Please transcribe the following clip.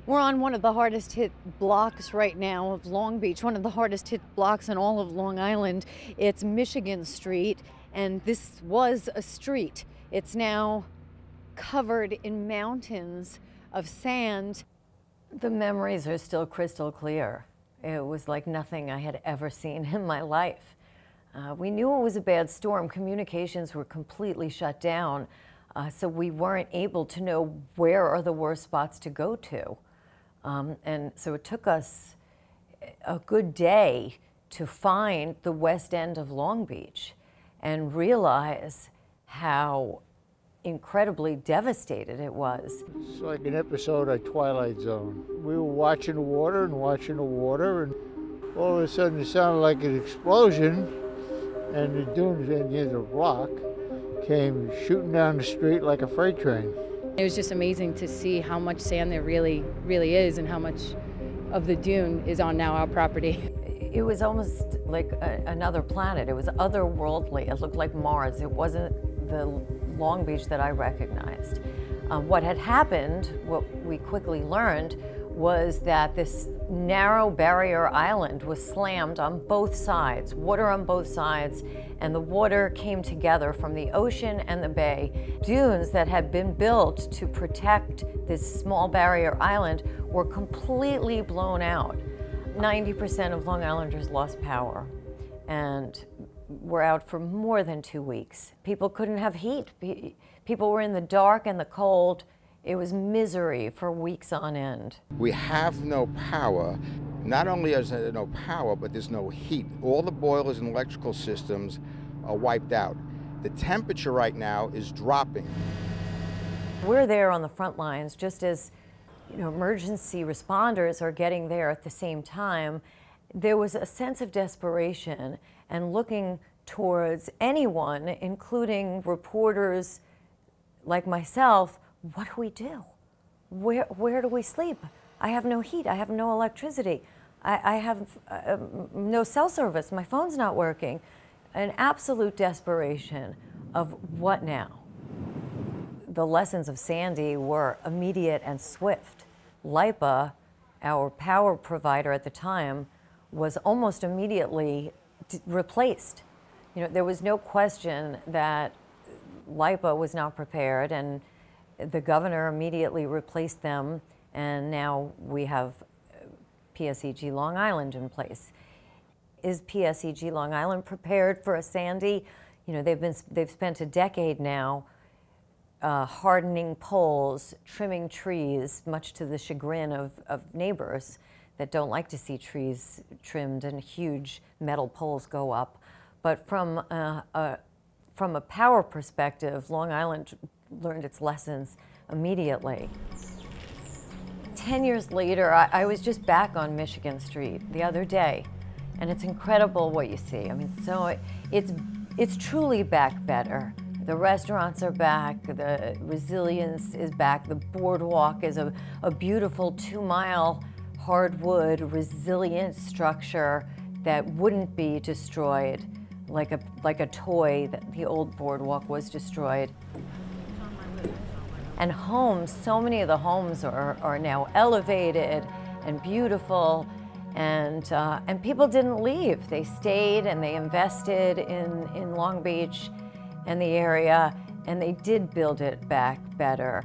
We're on one of the hardest hit blocks right now of Long Beach, one of the hardest hit blocks in all of Long Island. It's Michigan Street, and this was a street. It's now covered in mountains of sand. The memories are still crystal clear. It was like nothing I had ever seen in my life. We knew it was a bad storm. Communications were completely shut down, so we weren't able to know where are the worst spots to go to. And so it took us a good day to find the west end of Long Beach and realize how incredibly devastated it was. It's like an episode of Twilight Zone. We were watching the water and watching the water, and all of a sudden it sounded like an explosion, and the dunes in the end of the block came shooting down the street like a freight train. It was just amazing to see how much sand there really is, and how much of the dune is on now our property. It was almost like another planet. It was otherworldly. It looked like Mars. It wasn't the Long Beach that I recognized. What had happened, what we quickly learned, was that this narrow barrier island was slammed on both sides, water on both sides, and the water came together from the ocean and the bay. Dunes that had been built to protect this small barrier island were completely blown out. 90% of Long Islanders lost power and were out for more than 2 weeks. People couldn't have heat. People were in the dark and the cold. It was misery for weeks on end. We have no power. Not only is there no power, but there's no heat. All the boilers and electrical systems are wiped out. The temperature right now is dropping. We're there on the front lines just as emergency responders are getting there at the same time. There was a sense of desperation and looking towards anyone, including reporters like myself. What do we do? Where do we sleep? I have no heat. I have no electricity. I have no cell service. My phone's not working. An absolute desperation of what now? The lessons of Sandy were immediate and swift. LIPA, our power provider at the time, was almost immediately replaced. There was no question that LIPA was not prepared, and the governor immediately replaced them, and now we have PSEG Long Island in place. Is PSEG Long Island prepared for a Sandy? They've spent a decade now hardening poles, trimming trees, much to the chagrin of neighbors that don't like to see trees trimmed and huge metal poles go up. But from a power perspective, Long Island learned its lessons immediately. 10 years later, I was just back on Michigan Street the other day, and it's incredible what you see. I mean, so it's truly back better. The restaurants are back, the resilience is back, the boardwalk is a beautiful 2-mile hardwood resilient structure that wouldn't be destroyed like a toy. That the old boardwalk was destroyed. And homes, so many of the homes are now elevated and beautiful, and people didn't leave. They stayed and they invested in Long Beach and the area, and they did build it back better.